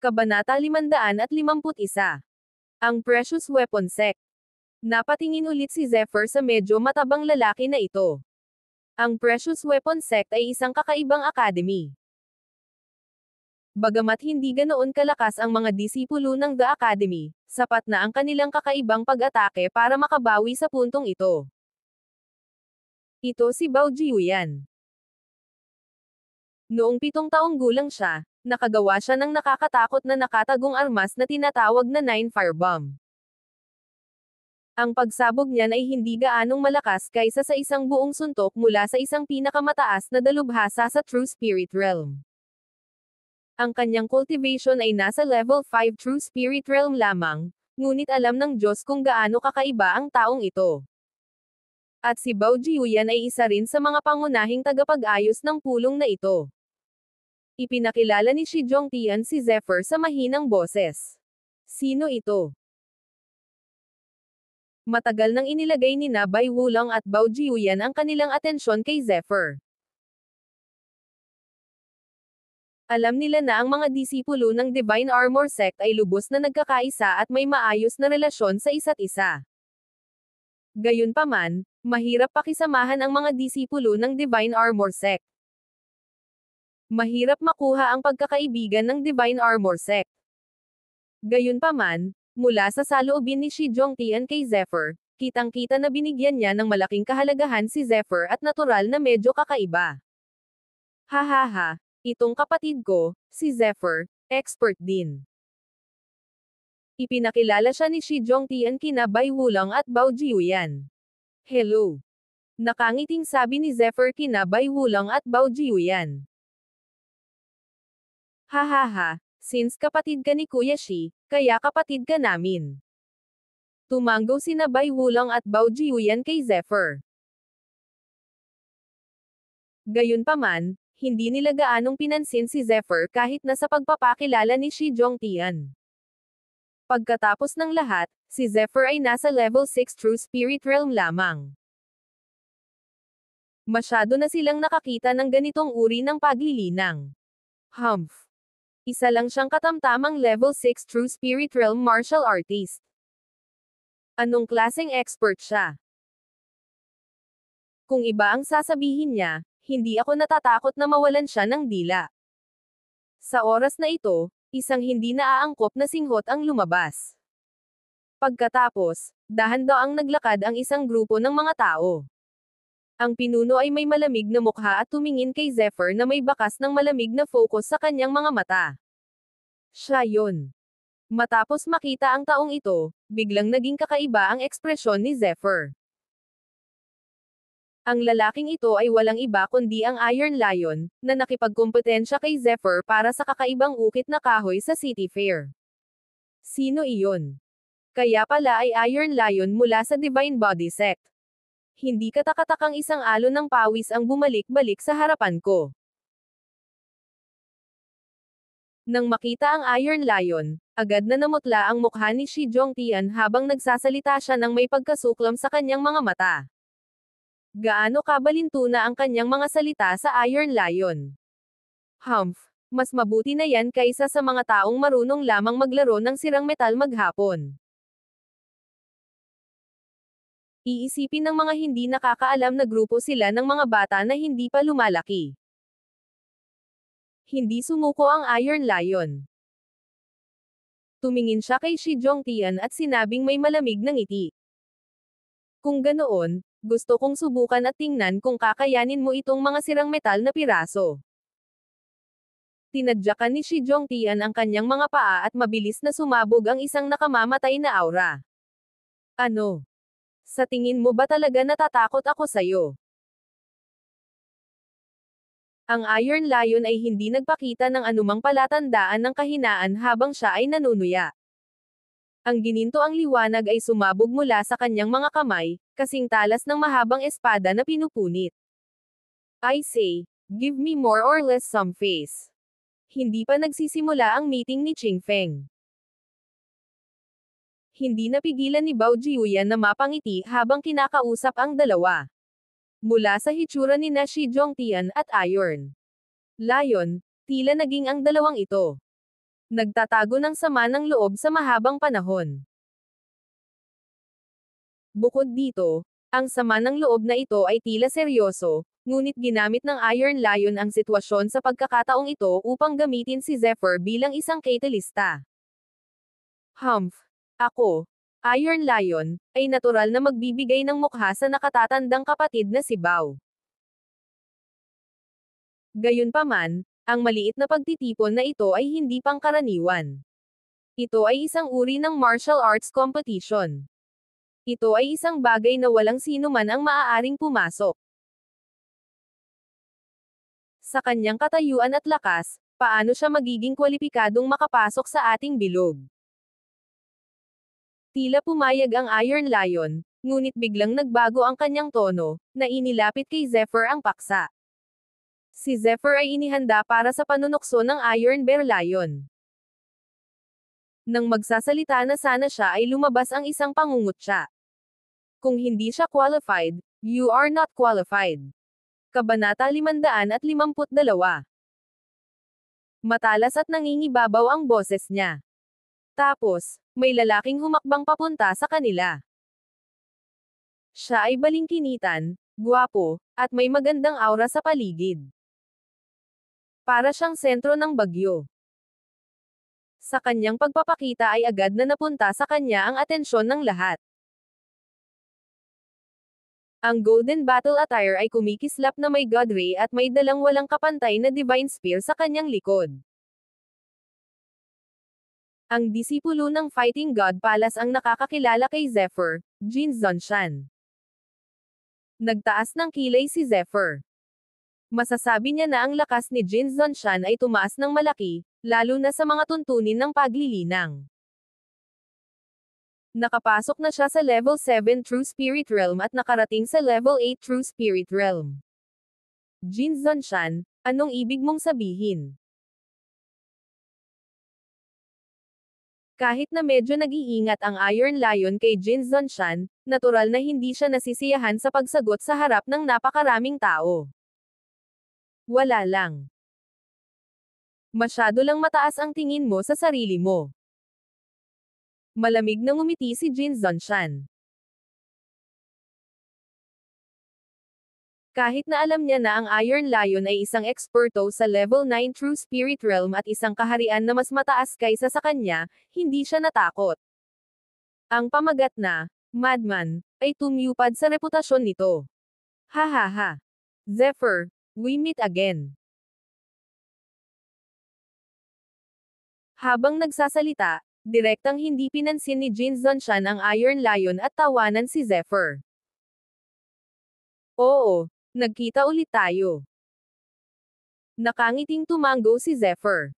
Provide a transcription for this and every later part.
Kabanata 551. Ang Precious Weapon Sect. Napatingin ulit si Zephyr sa medyo matabang lalaki na ito. Ang Precious Weapon Sect ay isang kakaibang academy. Bagamat hindi ganoon kalakas ang mga disipulo ng The Academy, sapat na ang kanilang kakaibang pag-atake para makabawi sa puntong ito. Ito si Bao Jiuyan. Noong 7 taong gulang siya, nakagawa siya ng nakakatakot na nakatagong armas na tinatawag na 9 Firebomb. Ang pagsabog niyan ay hindi gaanong malakas kaysa sa isang buong suntok mula sa isang pinakamataas na dalubhasa sa True Spirit Realm. Ang kanyang cultivation ay nasa level 5 True Spirit Realm lamang, ngunit alam ng Diyos kung gaano kakaiba ang taong ito. At si Bao Jiuyan ay isa rin sa mga pangunahing tagapag-ayos ng pulong na ito. Ipinakilala ni Shi Zhongtian si Zephyr sa mahinang boses. Sino ito? Matagal nang inilagay ni Bai Wulong at Bao Jiuyan ang kanilang atensyon kay Zephyr. Alam nila na ang mga disipulo ng Divine Armor Sect ay lubos na nagkakaisa at may maayos na relasyon sa isa't isa. Gayunpaman, mahirap pakisamahan ang mga disipulo ng Divine Armor Sect. Mahirap makuha ang pagkakaibigan ng Divine Armor Sect. Gayunpaman, mula sa saloobin ni Shi Zhongtian kay Zephyr, kitang-kita na binigyan niya ng malaking kahalagahan si Zephyr at natural na medyo kakaiba. Hahaha, itong kapatid ko, si Zephyr, expert din. Ipinakilala siya ni Shi Zhongtian kina Bai Wulong at Bao Jiuyan. Hello. Nakangiting sabi ni Zephyr kina Bai Wulong at Bao Jiuyan. Hahaha, since kapatid ka ni Kuya Shi, kaya kapatid ka namin. Tumanggo sina Bai Wulong at Bao Jiuyan kay Zephyr. Gayunpaman, hindi nila gaanong pinansin si Zephyr kahit na sa pagpapakilala ni Shi Zhongtian. Pagkatapos ng lahat, si Zephyr ay nasa level 6 True Spirit Realm lamang. Masyado na silang nakakita ng ganitong uri ng paglilinang. Humph. Isa lang siyang katamtamang level 6 True Spirit Realm martial artist. Anong klaseng expert siya? Kung iba ang sasabihin niya, hindi ako natatakot na mawalan siya ng dila. Sa oras na ito, isang hindi naaangkop na singhot ang lumabas. Pagkatapos, dahan-daang naglakad ang isang grupo ng mga tao. Ang pinuno ay may malamig na mukha at tumingin kay Zephyr na may bakas ng malamig na focus sa kanyang mga mata. Siya yun. Matapos makita ang taong ito, biglang naging kakaiba ang ekspresyon ni Zephyr. Ang lalaking ito ay walang iba kundi ang Iron Lion, na nakipagkumpetensya kay Zephyr para sa kakaibang ukit na kahoy sa City Fair. Sino iyon? Kaya pala ay Iron Lion mula sa Divine Body Sect. Hindi katakatakang isang alon ng pawis ang bumalik-balik sa harapan ko. Nang makita ang Iron Lion, agad na namutla ang mukha ni Shi Zhongtian habang nagsasalita siya ng may pagkasuklam sa kanyang mga mata. Gaano kabalintuna ang kanyang mga salita sa Iron Lion. Humph, mas mabuti na yan kaysa sa mga taong marunong lamang maglaro ng sirang metal maghapon. Iisipin ng mga hindi nakakaalam na grupo sila ng mga bata na hindi pa lumalaki. Hindi sumuko ang Iron Lion. Tumingin siya kay Shi Zhongtian at sinabing may malamig na ngiti. Kung ganoon, gusto kong subukan at tingnan kung kakayanin mo itong mga sirang metal na piraso. Tinadyakan ni Shi Zhongtian ang kanyang mga paa at mabilis na sumabog ang isang nakamamatay na aura. Ano? Sa tingin mo ba talaga natatakot ako sa'yo? Ang Iron Lion ay hindi nagpakita ng anumang palatandaan ng kahinaan habang siya ay nanunuya. Ang gininto ang liwanag ay sumabog mula sa kanyang mga kamay, kasing talas ng mahabang espada na pinupunit. I say, give me more or less some face. Hindi pa nagsisimula ang meeting ni Ching Feng. Hindi napigilan ni Bao Jiuyan na mapangiti habang kinakausap ang dalawa. Mula sa hitsura ni Shi Zhongtian at Iron Lion, tila naging ang dalawang ito. Nagtatago ng sama ng loob sa mahabang panahon. Bukod dito, ang sama ng loob na ito ay tila seryoso, ngunit ginamit ng Iron Lion ang sitwasyon sa pagkakataong ito upang gamitin si Zephyr bilang isang catalysta. Humph! Ako, Iron Lion, ay natural na magbibigay ng mukha sa nakatatandang kapatid na si Bao. Gayunpaman, ang maliit na pagtitipon na ito ay hindi pangkaraniwan. Ito ay isang uri ng martial arts competition. Ito ay isang bagay na walang sino man ang maaaring pumasok. Sa kanyang katayuan at lakas, paano siya magiging kwalipikadong makapasok sa ating bilog? Tila pumayag ang Iron Lion, ngunit biglang nagbago ang kanyang tono, na inilapit kay Zephyr ang paksa. Si Zephyr ay inihanda para sa panunukso ng Iron Bear Lion. Nang magsasalita na sana siya ay lumabas ang isang pangungutya. Kung hindi siya qualified, you are not qualified. Kabanata 552. Matalas at nangingibabaw ang boses niya. Tapos, may lalaking humakbang papunta sa kanila. Siya ay balingkinitan, gwapo, at may magandang aura sa paligid. Para siyang sentro ng bagyo. Sa kanyang pagpapakita ay agad na napunta sa kanya ang atensyon ng lahat. Ang Golden Battle Attire ay kumikislap na may God Ray at may dalang walang kapantay na Divine Spear sa kanyang likod. Ang disipulo ng Fighting God Palace ang nakakakilala kay Zephyr, Jin Zonshan. Nagtaas ng kilay si Zephyr. Masasabi niya na ang lakas ni Jin Zonshan ay tumaas ng malaki, lalo na sa mga tuntunin ng paglilinang. Nakapasok na siya sa level 7 True Spirit Realm at nakarating sa level 8 True Spirit Realm. Jin Zonshan, anong ibig mong sabihin? Kahit na medyo nag-iingat ang Iron Lion kay Jin Zonshan, natural na hindi siya nasisiyahan sa pagsagot sa harap ng napakaraming tao. Wala lang. Masyado lang mataas ang tingin mo sa sarili mo. Malamig na ngumiti si Jin Zonshan. Kahit na alam niya na ang Iron Lion ay isang eksperto sa level 9 True Spirit Realm at isang kaharian na mas mataas kaysa sa kanya, hindi siya natakot. Ang pamagat na, madman, ay tumupad sa reputasyon nito. Hahaha. Zephyr, we meet again. Habang nagsasalita, direktang hindi pinansin ni Jin Zonshan ang Iron Lion at tawanan si Zephyr. Oo, nagkita ulit tayo. Nakangiting tumango si Zephyr.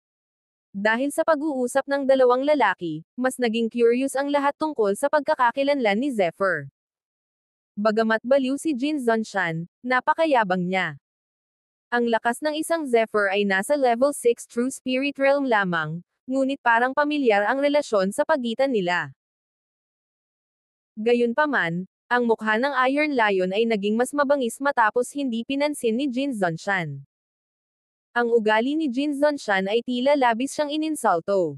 Dahil sa pag-uusap ng dalawang lalaki, mas naging curious ang lahat tungkol sa pagkakakilanlan ni Zephyr. Bagamat baliw si Jin Zonshan, napakayabang niya. Ang lakas ng isang Zephyr ay nasa level 6 True Spirit Realm lamang, ngunit parang pamilyar ang relasyon sa pagitan nila. Gayunpaman, ang mukha ng Iron Lion ay naging mas mabangis matapos hindi pinansin ni Jin Zonshan. Ang ugali ni Jin Zonshan ay tila labis siyang ininsulto.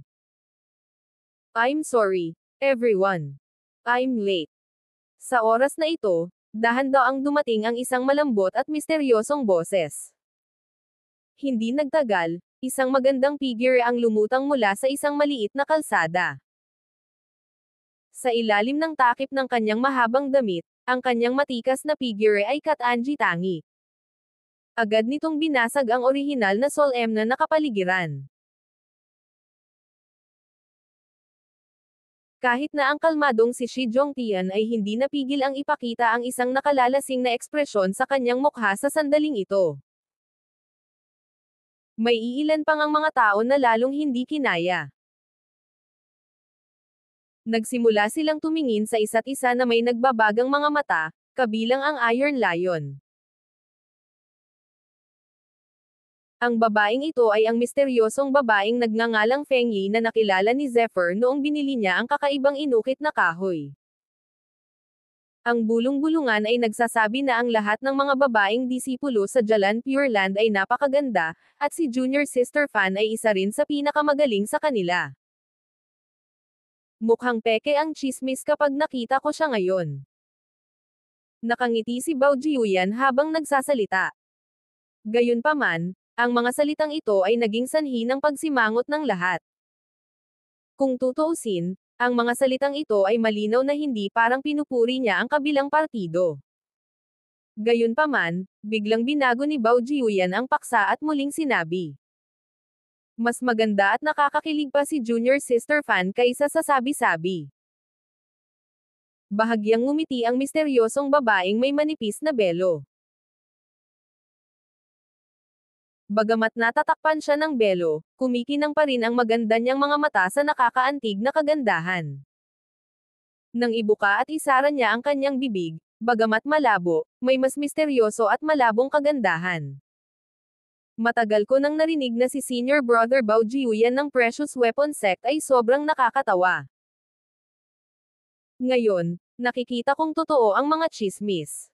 I'm sorry, everyone. I'm late. Sa oras na ito, dahan-daang dumating ang isang malambot at misteryosong boses. Hindi nagtagal, isang magandang figure ang lumutang mula sa isang maliit na kalsada. Sa ilalim ng takip ng kanyang mahabang damit, ang kanyang matikas na figure ay Kat-Anji Tangi. Agad nitong binasag ang orihinal na Sol-em na nakapaligiran. Kahit na ang kalmadong si Shi Zhongtian ay hindi napigil ang ipakita ang isang nakalalasing na ekspresyon sa kanyang mukha sa sandaling ito. May iilan pang ang mga tao na lalong hindi kinaya. Nagsimula silang tumingin sa isa't isa na may nagbabagang mga mata, kabilang ang Iron Lion. Ang babaeng ito ay ang misteryosong babaeng nagngangalang Feng Yi na nakilala ni Zephyr noong binili niya ang kakaibang inukit na kahoy. Ang bulong-bulungan ay nagsasabi na ang lahat ng mga babaeng disipulo sa Jalan Pure Land ay napakaganda, at si Junior Sister Fan ay isa rin sa pinakamagaling sa kanila. Mukhang peke ang chismis kapag nakita ko siya ngayon. Nakangiti si Bao Jiuyan habang nagsasalita. Gayunpaman, ang mga salitang ito ay naging sanhi ng pagsimangot ng lahat. Kung tutuusin, ang mga salitang ito ay malinaw na hindi parang pinupuri niya ang kabilang partido. Gayunpaman, biglang binago ni Bao Jiuyan ang paksa at muling sinabi. Mas maganda at nakakakilig pa si Junior Sister Fan kaysa sa sabi-sabi. Bahagyang ngumiti ang misteryosong babaeng may manipis na belo. Bagamat natatakpan siya ng belo, kumikinang pa rin ang maganda niyang mga mata sa nakakaantig na kagandahan. Nang ibuka at isara niya ang kanyang bibig, bagamat malabo, may mas misteryoso at malabong kagandahan. Matagal ko nang narinig na si Senior Brother Bao Jiuyan ng Precious Weapon Sect ay sobrang nakakatawa. Ngayon, nakikita kong totoo ang mga chismis.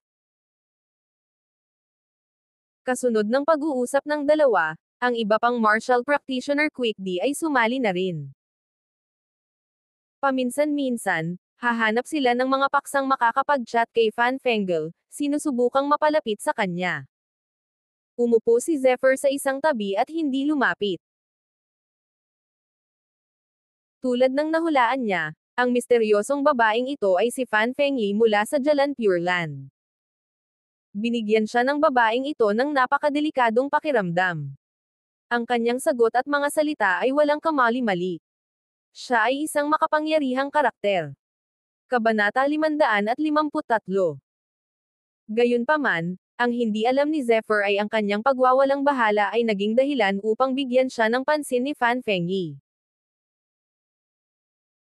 Kasunod ng pag-uusap ng dalawa, ang iba pang martial practitioner quickly ay sumali na rin. Paminsan-minsan, hahanap sila ng mga paksang makakapag-chat kay Fan Fengel, sinusubukang mapalapit sa kanya. Umupo si Zephyr sa isang tabi at hindi lumapit. Tulad ng nahulaan niya, ang misteryosong babaeng ito ay si Fan Fengyi mula sa Jalan Pure Land. Binigyan siya ng babaeng ito ng napakadelikadong pakiramdam. Ang kanyang sagot at mga salita ay walang kamali-mali. Siya ay isang makapangyarihang karakter. Kabanata 553. Gayunpaman, ang hindi alam ni Zephyr ay ang kanyang pagwawalang bahala ay naging dahilan upang bigyan siya ng pansin ni Fan Fengyi.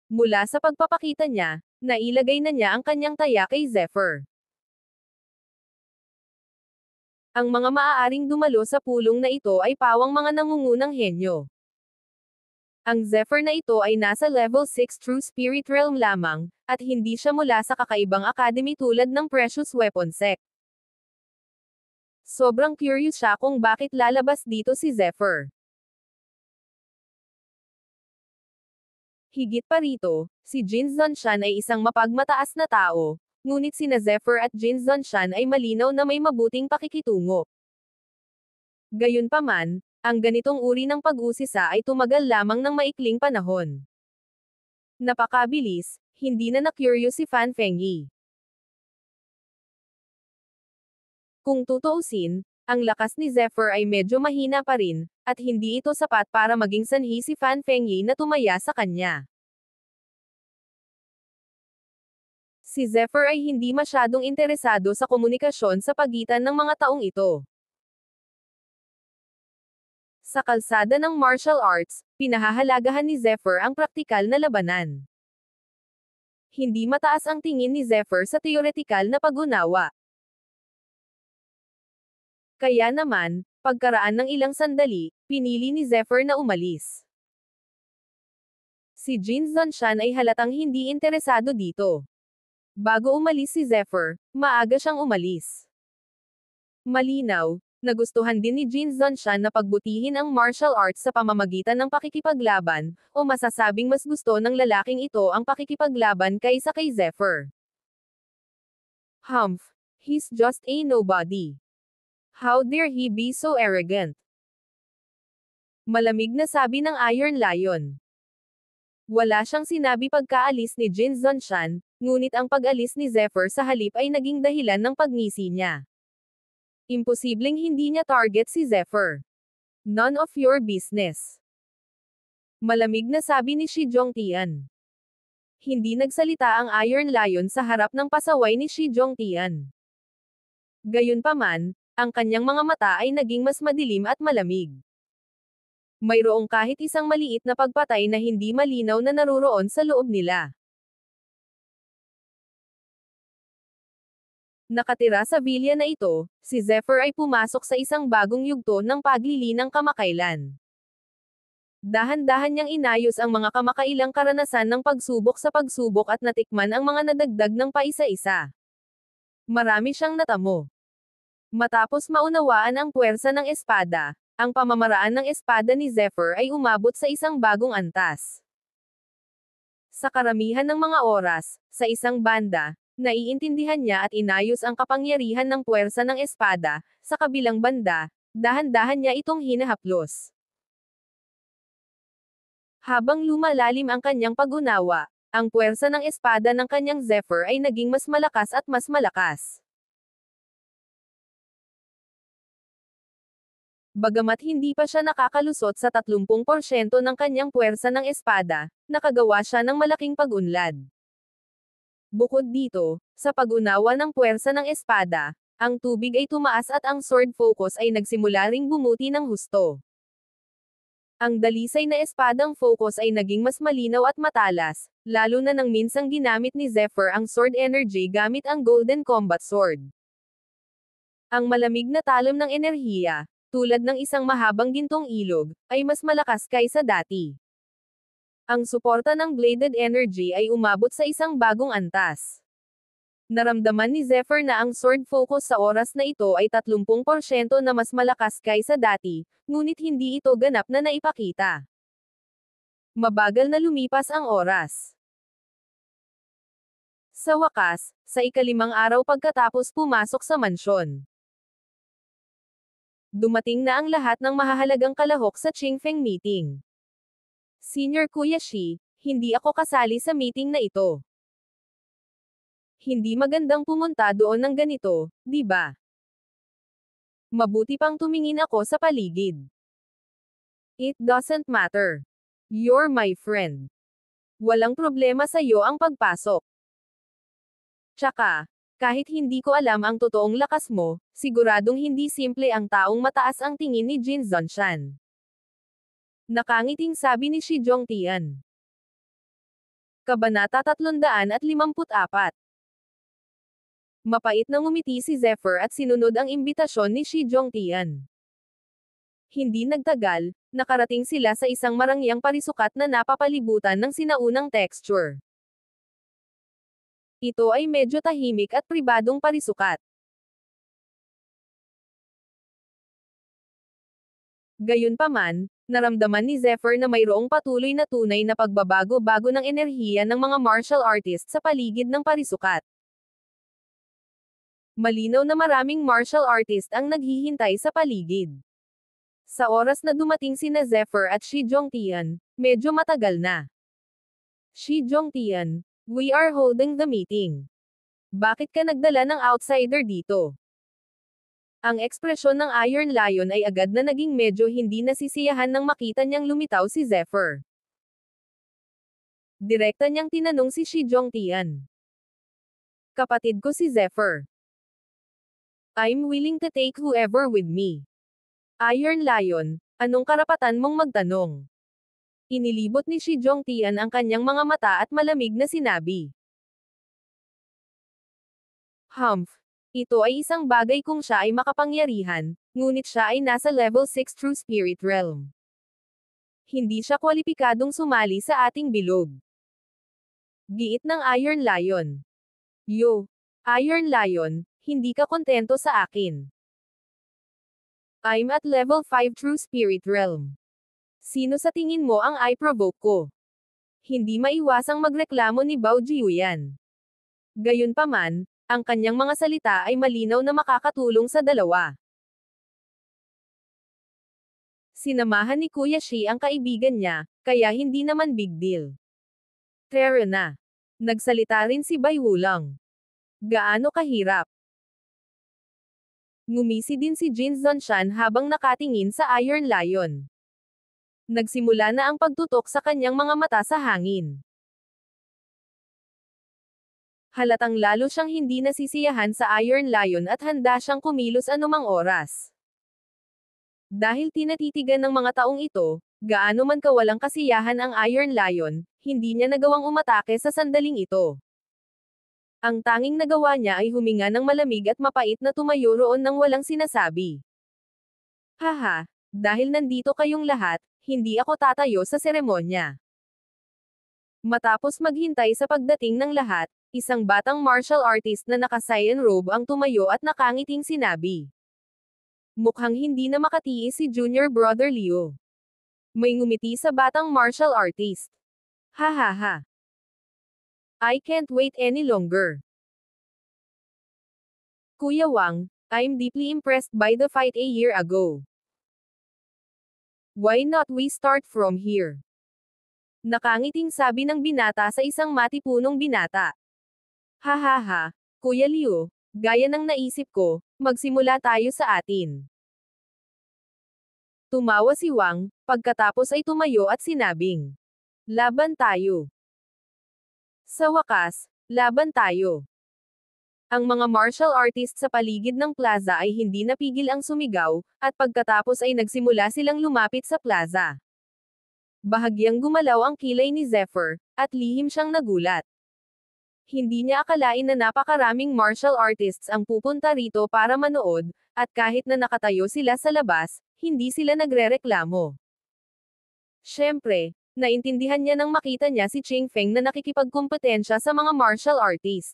Mula sa pagpapakita niya, nailagay na niya ang kanyang taya kay Zephyr. Ang mga maaaring dumalo sa pulong na ito ay pawang mga nangungunang henyo. Ang Zephyr na ito ay nasa level 6 True Spirit Realm lamang, at hindi siya mula sa kakaibang academy tulad ng Precious Weapon Sect. Sobrang curious siya kung bakit lalabas dito si Zephyr. Higit pa rito, si Jin Zonshan ay isang mapagmataas na tao, ngunit sina Zephyr at Jin Zonshan ay malinaw na may mabuting pakikitungo. Gayunpaman, ang ganitong uri ng pag-usisa ay tumagal lamang ng maikling panahon. Napakabilis, hindi na na-curious si Fan Fengyi. Kung tutuusin, ang lakas ni Zephyr ay medyo mahina pa rin, at hindi ito sapat para maging sanhi si Fan Fengyi na tumaya sa kanya. Si Zephyr ay hindi masyadong interesado sa komunikasyon sa pagitan ng mga taong ito. Sa kalsada ng martial arts, pinahahalagahan ni Zephyr ang praktikal na labanan. Hindi mataas ang tingin ni Zephyr sa teoretikal na pag-unawa. Kaya naman, pagkaraan ng ilang sandali, pinili ni Zephyr na umalis. Si Jin Zonshan ay halatang hindi interesado dito. Bago umalis si Zephyr, maaga siyang umalis. Malinaw, nagustuhan din ni Jin Zonshan na pagbutihin ang martial arts sa pamamagitan ng pakikipaglaban, o masasabing mas gusto ng lalaking ito ang pakikipaglaban kaysa kay Zephyr. Humph, he's just a nobody. How dare he be so arrogant? Malamig na sabi ng Iron Lion. Wala siyang sinabi pagkaalis ni Jin Zonshan, ngunit ang pag-alis ni Zephyr sa halip ay naging dahilan ng pagngisi niya. Imposibleng hindi niya target si Zephyr. None of your business. Malamig na sabi ni Shi Zhongtian. Hindi nagsalita ang Iron Lion sa harap ng pasaway ni Shi Zhongtian. Gayunpaman, ang kanyang mga mata ay naging mas madilim at malamig. Mayroong kahit isang maliit na pagpatay na hindi malinaw na naruroon sa loob nila. Nakatira sa villa na ito, si Zephyr ay pumasok sa isang bagong yugto ng paglilinang kamakailan. Dahan-dahan niyang inayos ang mga kamakailang karanasan ng pagsubok sa pagsubok at natikman ang mga nadagdag ng paisa-isa. Marami siyang natamo. Matapos maunawaan ang puwersa ng espada, ang pamamaraan ng espada ni Zephyr ay umabot sa isang bagong antas. Sa karamihan ng mga oras, sa isang banda, naiintindihan niya at inayos ang kapangyarihan ng puwersa ng espada, sa kabilang banda, dahan-dahan niya itong hinahaplos. Habang lumalalim ang kanyang pag-unawa, ang puwersa ng espada ng kanyang Zephyr ay naging mas malakas at mas malakas. Bagamat hindi pa siya nakakalusot sa 30% ng kanyang puwersa ng espada, nakagawa siya ng malaking pag-unlad. Bukod dito, sa pag-unawa ng puwersa ng espada, ang tubig ay tumaas at ang sword focus ay nagsimula ring bumuti ng husto. Ang dalisay na espadang focus ay naging mas malinaw at matalas, lalo na nang minsang ginamit ni Zephyr ang sword energy gamit ang Golden Combat Sword. Ang malamig na talam ng enerhiya, tulad ng isang mahabang gintong ilog, ay mas malakas kaysa dati. Ang suporta ng bladed energy ay umabot sa isang bagong antas. Naramdaman ni Zephyr na ang sword focus sa oras na ito ay 30% na mas malakas kaysa dati, ngunit hindi ito ganap na naipakita. Mabagal na lumipas ang oras. Sa wakas, sa ika-5 araw pagkatapos pumasok sa mansyon, dumating na ang lahat ng mahahalagang kalahok sa Qingfeng meeting. Senior Kuya Shi, hindi ako kasali sa meeting na ito. Hindi magandang pumunta doon ng ganito, di ba? Mabuti pang tumingin ako sa paligid. It doesn't matter. You're my friend. Walang problema sa iyo ang pagpasok. Tsaka, kahit hindi ko alam ang totoong lakas mo, siguradong hindi simple ang taong mataas ang tingin ni Jin Zonshan. Nakangiting sabi ni Shi Zhongtian. Kabanata 354. Mapait na ngumiti si Zephyr at sinunod ang imbitasyon ni Shi Zhongtian. Hindi nagtagal, nakarating sila sa isang marangyang parisukat na napapalibutan ng sinaunang texture. Ito ay medyo tahimik at pribadong parisukat. Gayunpaman, naramdaman ni Zephyr na mayroong patuloy na tunay na pagbabago-bago ng enerhiya ng mga martial artists sa paligid ng parisukat. Malinaw na maraming martial artist ang naghihintay sa paligid. Sa oras na dumating sina Zephyr at Shi Zhongtian, medyo matagal na. Shi Zhongtian, we are holding the meeting. Bakit ka nagdala ng outsider dito? Ang ekspresyon ng Iron Lion ay agad na naging medyo hindi nasisiyahan nang makita niyang lumitaw si Zephyr. Direkta niyang tinanong si Shi Zhongtian. Kapatid ko si Zephyr. I'm willing to take whoever with me. Iron Lion, anong karapatan mong magtanong? Inilibot ni Shi Zhongtian ang kanyang mga mata at malamig na sinabi. Ito ay isang bagay kung siya ay makapangyarihan, ngunit siya ay nasa level 6 True Spirit Realm. Hindi siya kwalipikadong sumali sa ating bilog. Giit ng Iron Lion. Iron Lion, hindi ka kontento sa akin. I'm at level 5 True Spirit Realm. Sino sa tingin mo ang i-provoke ko? Hindi maiwasang magreklamo ni Bao Jiuyan. Gayunpaman, ang kanyang mga salita ay malinaw na makakatulong sa dalawa. Sinamahan ni Kuya Shi ang kaibigan niya, kaya hindi naman big deal. Tara na. Nagsalita rin si Bai Wulang. Gaano kahirap? Ngumisi din si Jin Zonshan habang nakatingin sa Iron Lion. Nagsimula na ang pagtutok sa kanyang mga mata sa hangin. Halatang lalo siyang hindi nasisiyahan sa Iron Lion at handa siyang kumilos anumang oras. Dahil tinatitigan ng mga taong ito, gaano man kawalang kasiyahan ang Iron Lion, hindi niya nagawang umatake sa sandaling ito. Ang tanging nagawa niya ay huminga ng malamig at mapait na tumayo roon nang walang sinasabi. Haha, dahil nandito kayong lahat, hindi ako tatayo sa seremonya. Matapos maghintay sa pagdating ng lahat, Isang batang martial artist na naka-cyan robe ang tumayo at nakangiting sinabi. Mukhang hindi na makatiis si Junior Brother Leo. May ngumiti sa batang martial artist. Ha ha ha. I can't wait any longer. Kuya Wang, I'm deeply impressed by the fight a year ago. Why not we start from here? Nakangiting sabi ng binata sa isang matipunong binata. Ha ha ha, Kuya Leo, gaya ng naisip ko, magsimula tayo sa atin. Tumawa si Wang, pagkatapos ay tumayo at sinabing, laban tayo. Sa wakas, laban tayo. Ang mga martial artists sa paligid ng plaza ay hindi napigil ang sumigaw, at pagkatapos ay nagsimula silang lumapit sa plaza. Bahagyang gumalaw ang kilay ni Zephyr, at lihim siyang nagulat. Hindi niya akalain na napakaraming martial artists ang pupunta rito para manood, at kahit na nakatayo sila sa labas, hindi sila nagrereklamo. Siyempre, naintindihan niya nang makita niya si Ching Feng na nakikipagkumpetensya sa mga martial artist.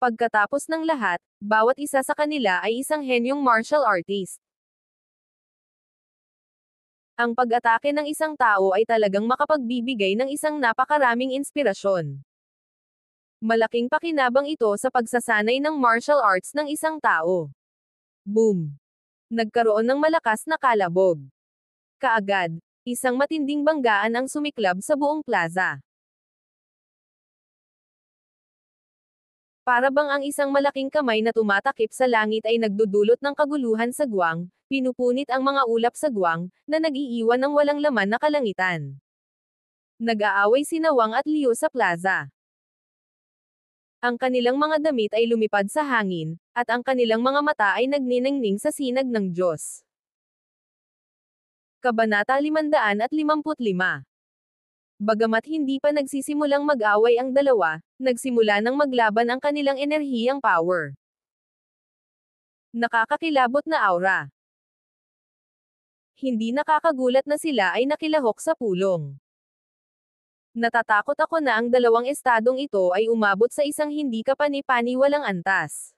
Pagkatapos ng lahat, bawat isa sa kanila ay isang henyong martial artist. Ang pag-atake ng isang tao ay talagang makapagbibigay ng isang napakaraming inspirasyon. Malaking pakinabang ito sa pagsasanay ng martial arts ng isang tao. Boom! Nagkaroon ng malakas na kalabog. Kaagad, isang matinding banggaan ang sumiklab sa buong plaza. Para bang ang isang malaking kamay na tumatakip sa langit ay nagdudulot ng kaguluhan sa guwang, pinupunit ang mga ulap sa guwang, na nag-iiwan ng walang laman na kalangitan. Nag-aaway sina Wang at Leo sa plaza. Ang kanilang mga damit ay lumipad sa hangin, at ang kanilang mga mata ay nagniningning sa sinag ng Diyos. Kabanata 555. Bagamat hindi pa nagsisimulang mag-away ang dalawa, nagsimula nang maglaban ang kanilang enerhiyang power. Nakakakilabot na aura. Hindi nakakagulat na sila ay nakilahok sa pulong. Natatakot ako na ang dalawang estadong ito ay umabot sa isang hindi kapani-paniwalang antas.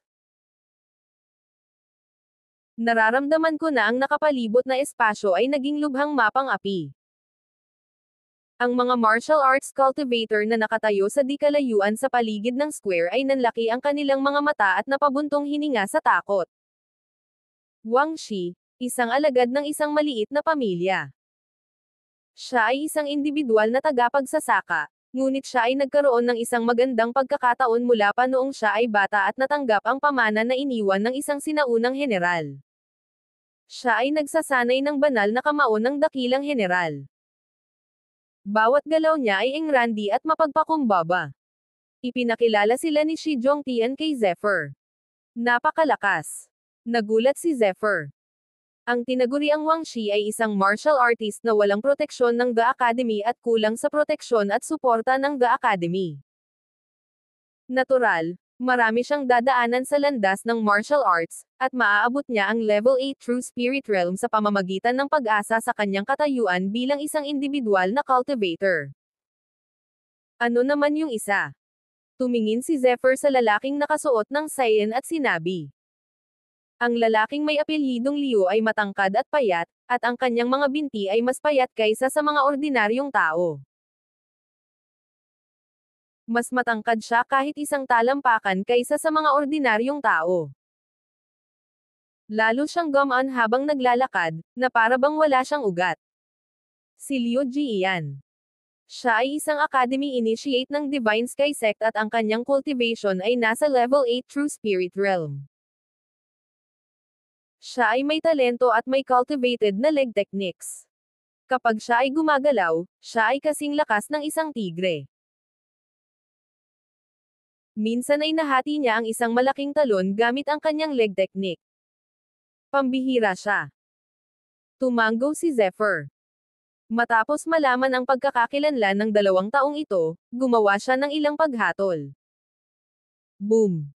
Nararamdaman ko na ang nakapalibot na espasyo ay naging lubhang mapang api. Ang mga martial arts cultivator na nakatayo sa di kalayuan sa paligid ng square ay nanlaki ang kanilang mga mata at napabuntong hininga sa takot. Wang Shi, isang alagad ng isang maliit na pamilya. Siya ay isang individual na tagapagsasaka, ngunit siya ay nagkaroon ng isang magandang pagkakataon mula pa noong siya ay bata at natanggap ang pamana na iniwan ng isang sinaunang general. Siya ay nagsasanay ng banal na kamao ng dakilang general. Bawat galaw niya ay engrandi at mapagpakumbaba. Ipinakilala sila ni Shi Zhongtian kay Zephyr. Napakalakas. Nagulat si Zephyr. Ang tinaguriang Wang Shi ay isang martial artist na walang proteksyon ng The Academy at kulang sa proteksyon at suporta ng The Academy. Natural, marami siyang dadaanan sa landas ng martial arts, at maaabot niya ang level 8 True Spirit Realm sa pamamagitan ng pag-asa sa kanyang katayuan bilang isang individual na cultivator. Ano naman yung isa? Tumingin si Zephyr sa lalaking nakasuot ng cyan at sinabi. Ang lalaking may apelyidong Liu ay matangkad at payat, at ang kanyang mga binti ay mas payat kaysa sa mga ordinaryong tao. Mas matangkad siya kahit isang talampakan kaysa sa mga ordinaryong tao. Lalo siyang gumaan habang naglalakad, na para bang wala siyang ugat. Si Liu Jiyan. Siya ay isang academy initiate ng Divine Sky Sect at ang kanyang cultivation ay nasa level 8 True Spirit Realm. Siya ay may talento at may cultivated na leg techniques. Kapag siya ay gumagalaw, siya ay kasing lakas ng isang tigre. Minsan ay nahati niya ang isang malaking talon gamit ang kanyang leg technique. Pambihira siya. Tumanggo si Zephyr. Matapos malaman ang pagkakakilanlan ng 2 taong ito, gumawa siya ng ilang paghatol. Boom!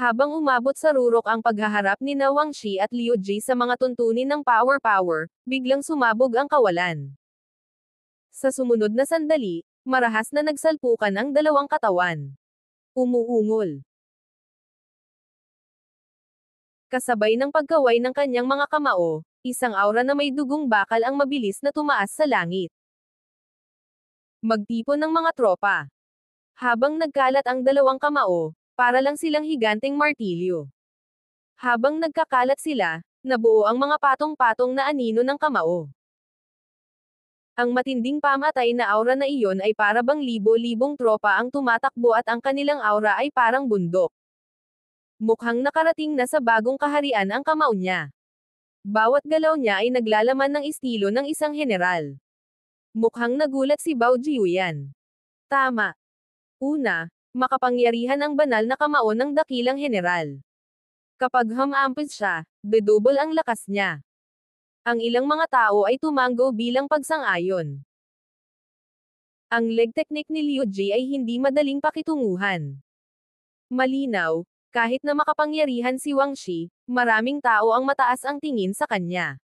Habang umabot sa rurok ang paghaharap ni Wang Shi at Liu Ji sa mga tuntunin ng power, biglang sumabog ang kawalan. Sa sumunod na sandali, marahas na nagsalpukan ang dalawang katawan. Umuungol. Kasabay ng pagkaway ng kanyang mga kamao, isang aura na may dugong bakal ang mabilis na tumaas sa langit. Magtipon ng mga tropa. Habang nagkalat ang dalawang kamao, para lang silang higanteng martilyo. Habang nagkakalat sila, nabuo ang mga patong-patong na anino ng kamao. Ang matinding pamatay na aura na iyon ay para bang libo-libong tropa ang tumatakbo at ang kanilang aura ay parang bundok. Mukhang nakarating na sa bagong kaharian ang kamao niya. Bawat galaw niya ay naglalaman ng estilo ng isang general. Mukhang nagulat si Bao Jiuyan. Tama. Una, makapangyarihan ang banal na kamao ng dakilang general. Kapag humampis siya, dedouble ang lakas niya. Ang ilang mga tao ay tumanggo bilang pagsang-ayon. Ang leg technique ni Liu Ji ay hindi madaling pakitunguhan. Malinaw, kahit na makapangyarihan si Wang Shi, maraming tao ang mataas ang tingin sa kanya.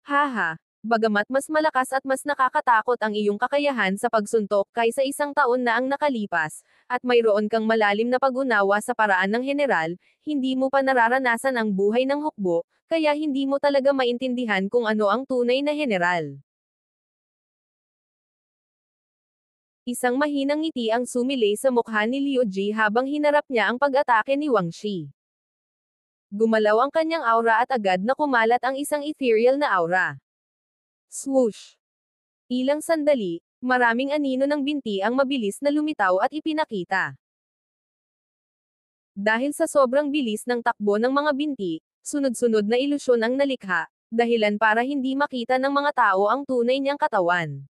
Haha, bagamat mas malakas at mas nakakatakot ang iyong kakayahan sa pagsuntok kaysa isang taon na ang nakalipas, at mayroon kang malalim na pag-unawa sa paraan ng general, hindi mo pa nararanasan ang buhay ng hukbo, kaya hindi mo talaga maintindihan kung ano ang tunay na general. Isang mahinang ngiti ang sumilay sa mukha ni Liu Ji habang hinarap niya ang pag-atake ni Wang Shi. Gumalaw ang kanyang aura at agad na kumalat ang isang ethereal na aura. Swoosh! Ilang sandali, maraming anino ng binti ang mabilis na lumitaw at ipinakita. Dahil sa sobrang bilis ng takbo ng mga binti, sunod-sunod na ilusyon ang nalikha, dahilan para hindi makita ng mga tao ang tunay niyang katawan.